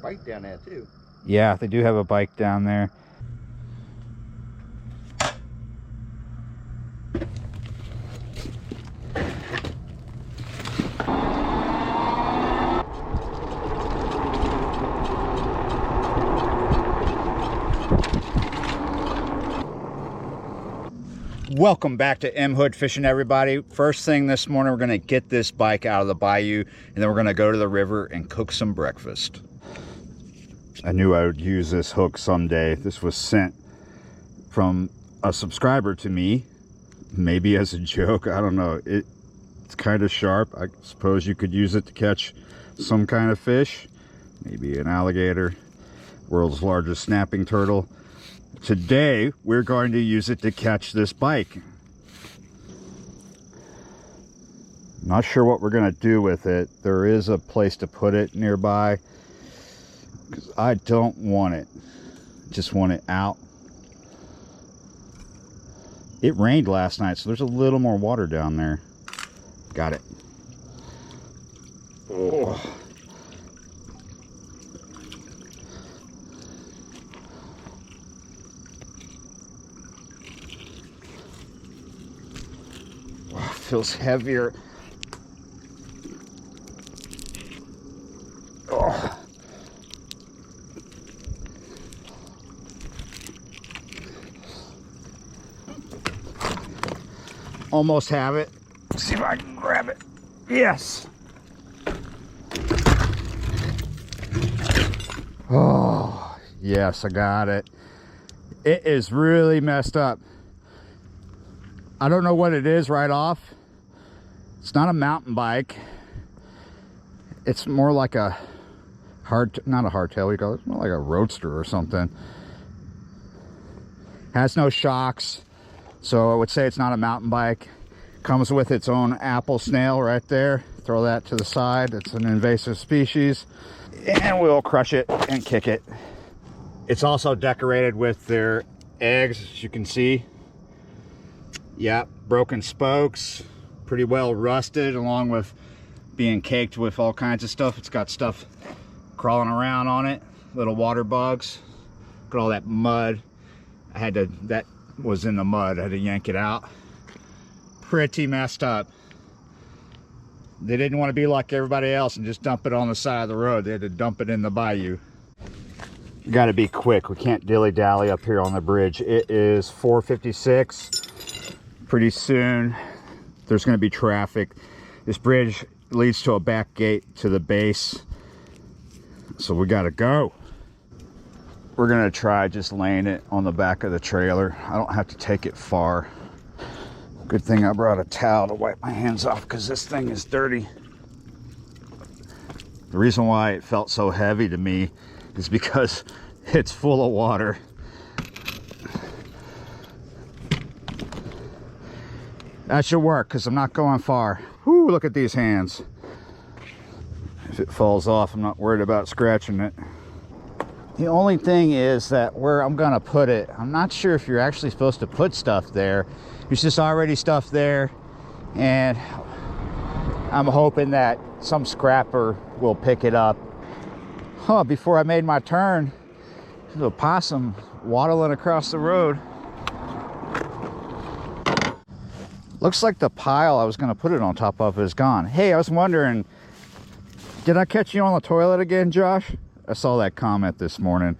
bike down there too. Yeah, they do have a bike down there. Welcome back to M Hood Fishing, everybody. First thing this morning, we're going to get this bike out of the bayou, and then we're going to go to the river and cook some breakfast. I knew I would use this hook someday. This was sent from a subscriber to me, maybe as a joke. I don't know. It's kind of sharp. I suppose you could use it to catch some kind of fish, maybe an alligator, world's largest snapping turtle. Today, we're going to use it to catch this bike. Not sure what we're going to do with it. There is a place to put it nearby, because I don't want it. Just want it out. It rained last night, so there's a little more water down there. Got it. Oh. Feels heavier. Oh. Almost have it. Let's see if I can grab it. Yes. Oh, yes, I got it. It is really messed up. I don't know what it is right off. It's not a mountain bike. It's more like a not a hardtail, we call it. It's more like a roadster or something. Has no shocks, so I would say it's not a mountain bike. Comes with its own apple snail right there. Throw that to the side. It's an invasive species, and we'll crush it and kick it. It's also decorated with their eggs, as you can see. Yep, broken spokes, pretty well rusted, along with being caked with all kinds of stuff. It's got stuff crawling around on it, little water bugs. Look at all that mud. That was in the mud. I had to yank it out. Pretty messed up. They didn't want to be like everybody else and just dump it on the side of the road. They had to dump it in the bayou. You got to be quick. We can't dilly-dally up here on the bridge. It is 4:56. Pretty soon there's going to be traffic. This bridge leads to a back gate to the base, so we got to go. We're going to try just laying it on the back of the trailer. I don't have to take it far. Good thing I brought a towel to wipe my hands off, because this thing is dirty. The reason why it felt so heavy to me is because it's full of water. That should work, because I'm not going far. Whoo, look at these hands. If it falls off, I'm not worried about scratching it. The only thing is that where I'm gonna put it, I'm not sure if you're actually supposed to put stuff there. There's just already stuff there, and I'm hoping that some scrapper will pick it up. Huh, before I made my turn, there's a possum waddling across the road. Looks like the pile I was going to put it on top of is gone. Hey, I was wondering, did I catch you on the toilet again, Josh? I saw that comment this morning.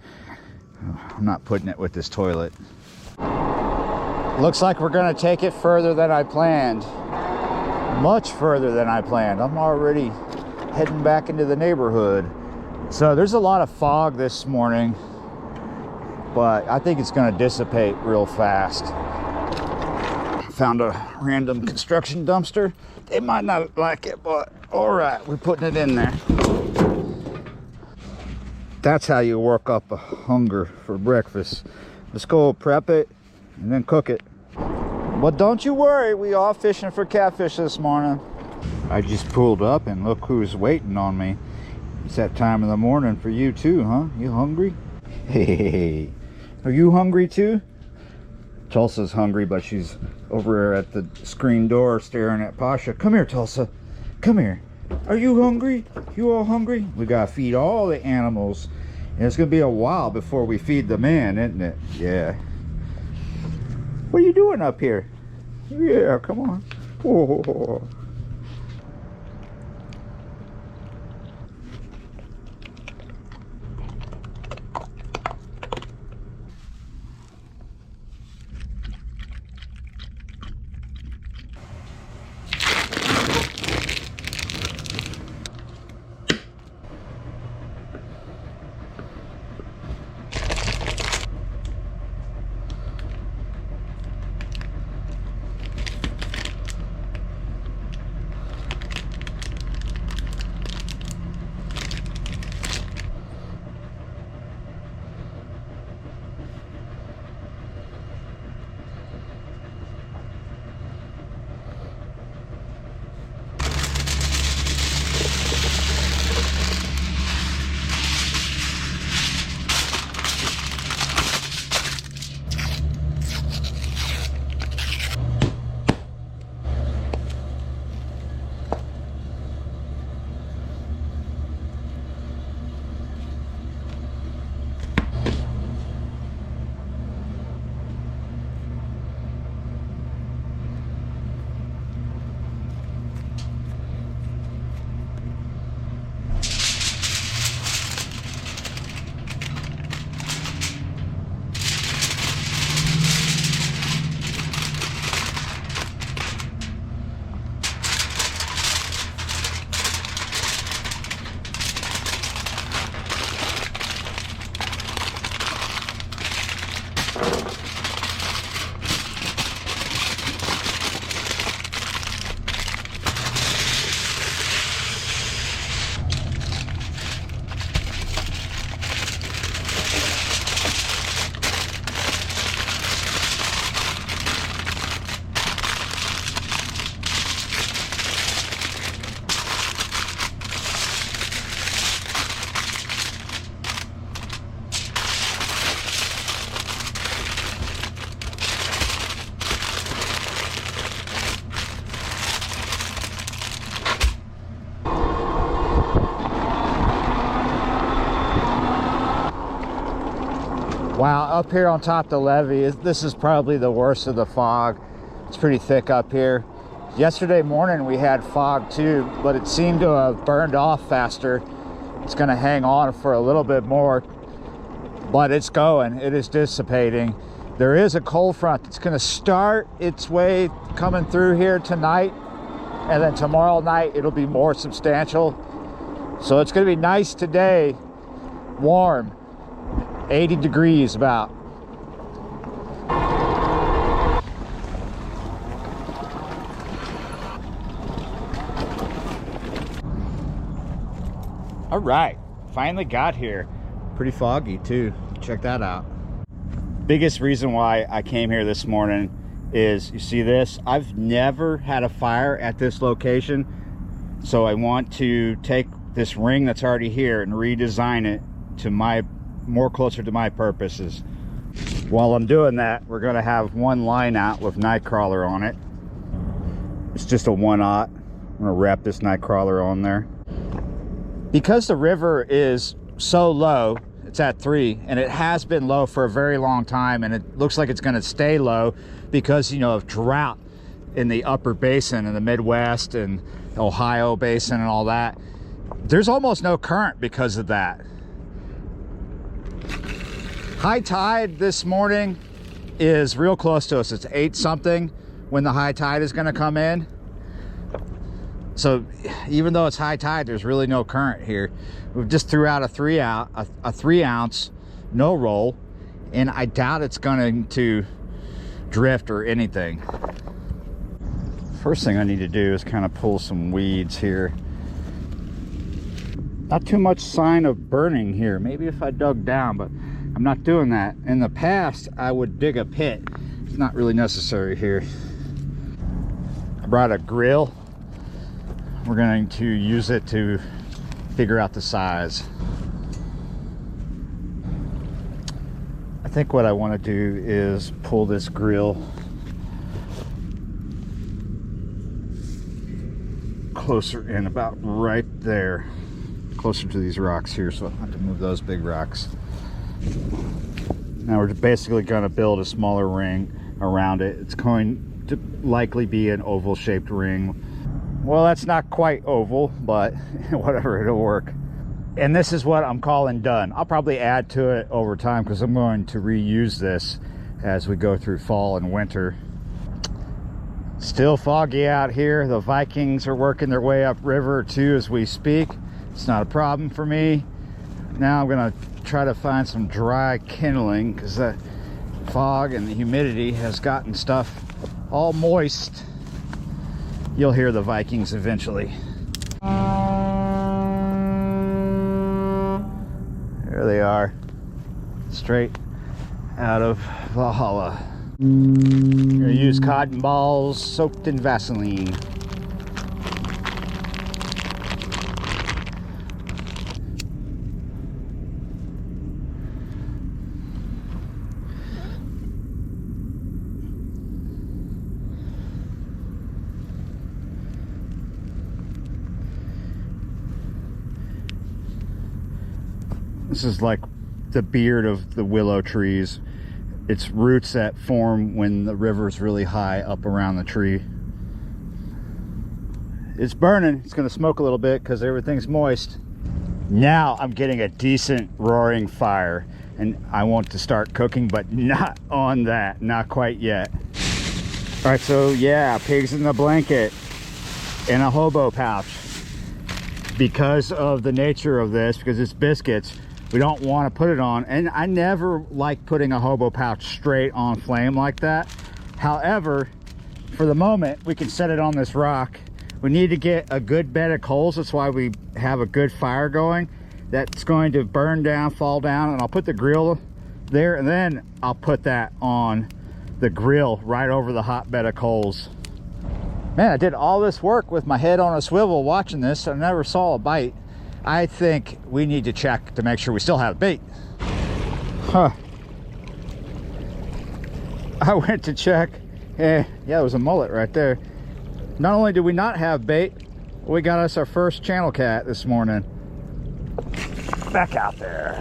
I'm not putting it with this toilet. Looks like we're going to take it further than I planned. Much further than I planned. I'm already heading back into the neighborhood. So there's a lot of fog this morning, but I think it's going to dissipate real fast. Found a random construction dumpster. They might not like it, but all right, we're putting it in there. That's how you work up a hunger for breakfast. Let's go prep it and then cook it. But don't you worry, we are fishing for catfish this morning. I just pulled up and look who's waiting on me. It's that time of the morning for you too, huh? You hungry? Hey, are you hungry too? Tulsa's hungry, but she's over at the screen door staring at Pasha. Come here, Tulsa. Come here. Are you hungry? You all hungry? We gotta feed all the animals. And it's gonna be a while before we feed the man, isn't it? Yeah. What are you doing up here? Yeah, come on. Oh. Wow, up here on top of the levee, this is probably the worst of the fog. It's pretty thick up here. Yesterday morning we had fog too, but it seemed to have burned off faster. It's gonna hang on for a little bit more, but it's going, it is dissipating. There is a cold front that's gonna start its way coming through here tonight, and then tomorrow night it'll be more substantial. So it's gonna be nice today, warm. 80 degrees about. All right, finally got here. Pretty foggy too. Check that out. Biggest reason why I came here this morning is, you see this? I've never had a fire at this location, so I want to take this ring that's already here and redesign it to more closer to my purposes. While I'm doing that, we're going to have one line out with Nightcrawler on it. It's just a 1/0. I'm going to wrap this Nightcrawler on there. Because the river is so low, it's at 3, and it has been low for a very long time, and it looks like it's going to stay low because, you know, of drought in the upper basin in the Midwest and Ohio basin and all that. There's almost no current because of that. High tide this morning is real close to us. It's 8 something when the high tide is going to come in. So even though it's high tide, there's really no current here. We've just threw out a 3 ounce no roll, and I doubt it's going to drift or anything. First thing I need to do is kind of pull some weeds here. Not too much sign of burning here. Maybe if I dug down, but I'm not doing that. In the past, I would dig a pit. It's not really necessary here. I brought a grill. We're going to use it to figure out the size. I think what I want to do is pull this grill closer in, about right there, closer to these rocks here, so I'll have to move those big rocks. Now we're basically going to build a smaller ring around it. It's going to likely be an oval shaped ring. Well, that's not quite oval, but whatever, it'll work. And this is what I'm calling done. I'll probably add to it over time because I'm going to reuse this as we go through fall and winter. Still foggy out here. The Vikings are working their way up river too as we speak. It's not a problem for me. Now I'm gonna try to find some dry kindling because the fog and the humidity has gotten stuff all moist. You'll hear the Vikings eventually. There they are, straight out of Valhalla. I'm gonna use cotton balls soaked in Vaseline. This is like the beard of the willow trees. It's roots that form when the river's really high up around the tree. It's burning. It's going to smoke a little bit because everything's moist. Now I'm getting a decent roaring fire, and I want to start cooking, but not on that. Not quite yet. All right, so yeah, pigs in the blanket in a hobo pouch. Because of the nature of this, because it's biscuits, we don't want to put it on, and I never like putting a hobo pouch straight on flame like that. However, for the moment, we can set it on this rock. We need to get a good bed of coals. That's why we have a good fire going. That's going to burn down, fall down, and I'll put the grill there, and then I'll put that on the grill right over the hot bed of coals. Man, I did all this work with my head on a swivel watching this. I never saw a bite. I think we need to check to make sure we still have bait. Huh. I went to check. Yeah, there was a mullet right there. Not only did we not have bait, we got us our first channel cat this morning. Back out there.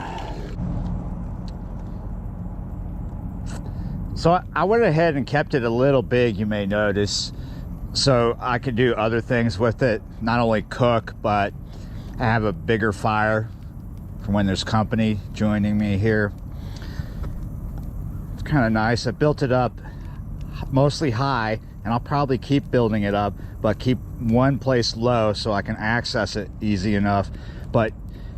So I went ahead and kept it a little big, you may notice, so I could do other things with it. Not only cook, but I have a bigger fire for when there's company joining me here. It's kind of nice. I built it up mostly high, and I'll probably keep building it up, but keep one place low so I can access it easy enough. But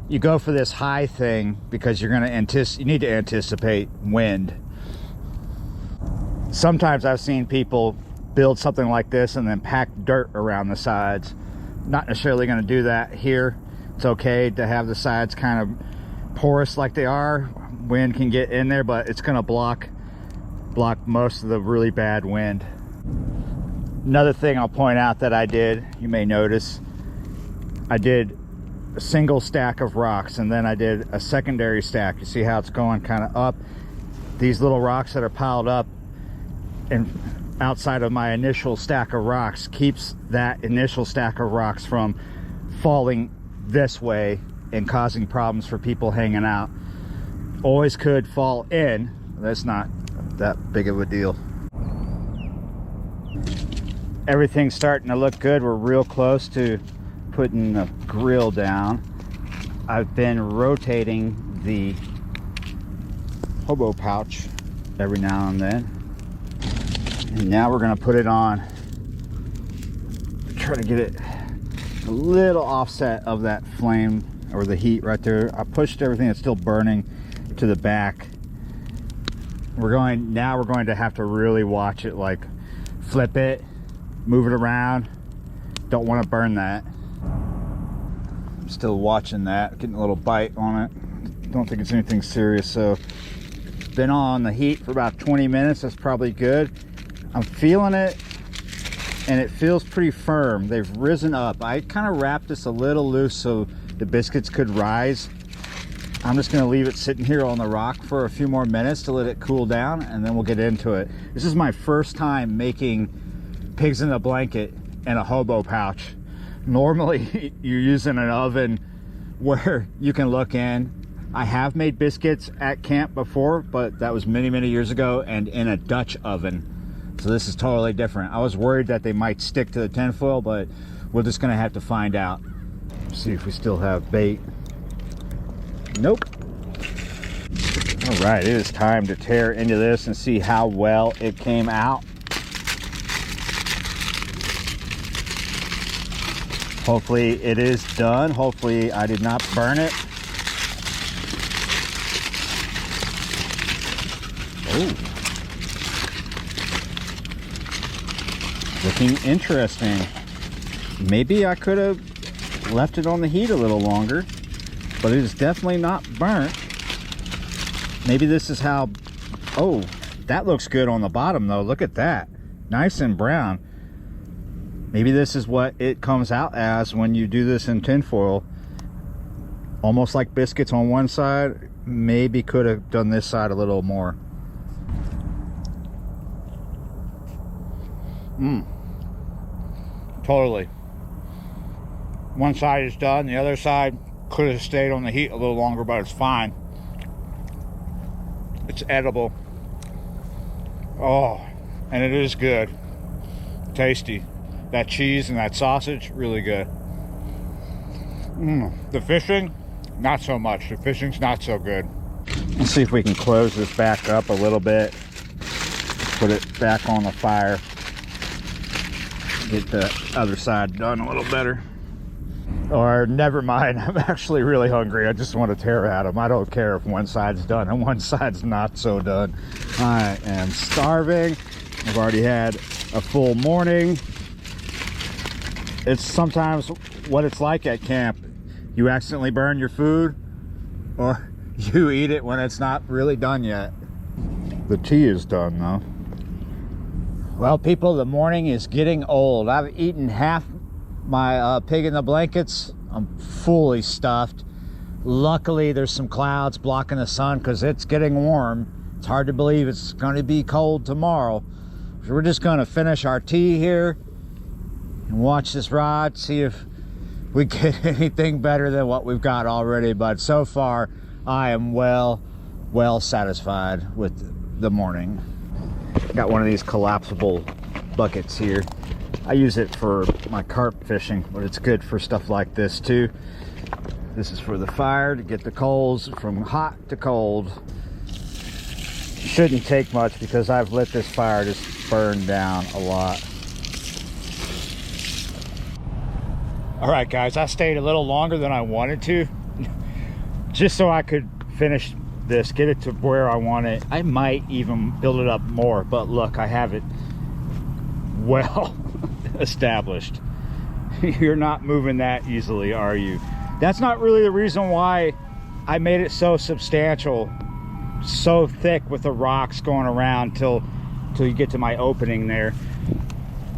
you go for this high thing because you're going to you need to anticipate wind. Sometimes I've seen people build something like this and then pack dirt around the sides. Not necessarily going to do that here. It's okay to have the sides kind of porous like they are. Wind can get in there, but it's going to block most of the really bad wind. Another thing I'll point out that I did, you may notice, I did a single stack of rocks, and then I did a secondary stack. You see how it's going kind of up? These little rocks that are piled up and outside of my initial stack of rocks keeps that initial stack of rocks from falling this way and causing problems for people hanging out. Always could fall in. That's not that big of a deal. Everything's starting to look good. We're real close to putting the grill down. I've been rotating the hobo pouch every now and then. And now we're going to put it on. Try to get it a little offset of that flame or the heat right there. I pushed everything that's still burning to the back. Now we're going to have to really watch it, like flip it, move it around. Don't want to burn that. I'm still watching that, getting a little bite on it. Don't think it's anything serious. So been on the heat for about 20 minutes. That's probably good. I'm feeling it, and it feels pretty firm. They've risen up. I kind of wrapped this a little loose so the biscuits could rise. I'm just going to leave it sitting here on the rock for a few more minutes to let it cool down, and then we'll get into it. This is my first time making pigs in a blanket in a hobo pouch. Normally you're using an oven where you can look in. I have made biscuits at camp before, but that was many years ago, and in a Dutch oven. So this is totally different. I was worried that they might stick to the tinfoil, but we're just gonna have to find out. See if we still have bait. Nope. All right, it is time to tear into this and see how well it came out. Hopefully it is done. Hopefully I did not burn it. Oh. Looking interesting. Maybe I could have left it on the heat a little longer, but it is definitely not burnt. Maybe this is how, oh, that looks good on the bottom though. Look at that, nice and brown. Maybe this is what it comes out as when you do this in tinfoil. Almost like biscuits on one side. Maybe could have done this side a little more. Totally. One side is done, the other side could have stayed on the heat a little longer, but it's fine. It's edible. Oh, and it is good. Tasty. That cheese and that sausage, really good. The fishing, not so much. The fishing's not so good. Let's see if we can close this back up a little bit. Put it back on the fire. Get the other side done a little better. Or never mind, I'm actually really hungry. I just want to tear at them. I don't care if one side's done and one side's not so done. I am starving. I've already had a full morning. It's sometimes what it's like at camp. You accidentally burn your food, or you eat it when it's not really done yet. The tea is done though. Well, people, the morning is getting old. I've eaten half my pig in the blankets. I'm fully stuffed. Luckily, there's some clouds blocking the sun because it's getting warm. It's hard to believe it's going to be cold tomorrow. So we're just going to finish our tea here and watch this rod, see if we get anything better than what we've got already. But so far, I am well satisfied with the morning. Got one of these collapsible buckets here. I use it for my carp fishing, but it's good for stuff like this too. This is for the fire, to get the coals from hot to cold. Shouldn't take much because I've let this fire just burn down a lot. All right, guys, I stayed a little longer than I wanted to, just so I could finish this, get it to where I want it. I might even build it up more, but look, I have it well established. You're not moving that easily, are you? That's not really the reason why I made it so substantial, so thick with the rocks going around till you get to my opening there.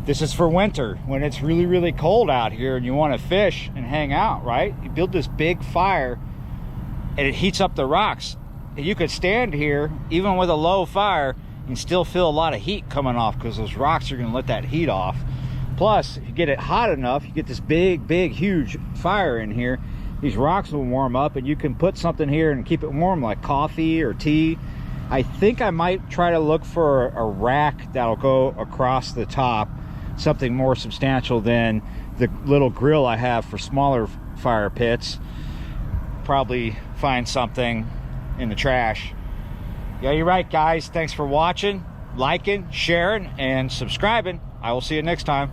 This is for winter, when it's really cold out here and you want to fish and hang out, right? You build this big fire and it heats up the rocks. And you could stand here, even with a low fire, and still feel a lot of heat coming off because those rocks are going to let that heat off. Plus, if you get it hot enough, you get this big, huge fire in here. These rocks will warm up and you can put something here and keep it warm, like coffee or tea. I think I might try to look for a rack that'll go across the top, something more substantial than the little grill I have for smaller fire pits. Probably find something in the trash. Yeah, you're right, guys. Thanks for watching, liking, sharing, and subscribing. I will see you next time.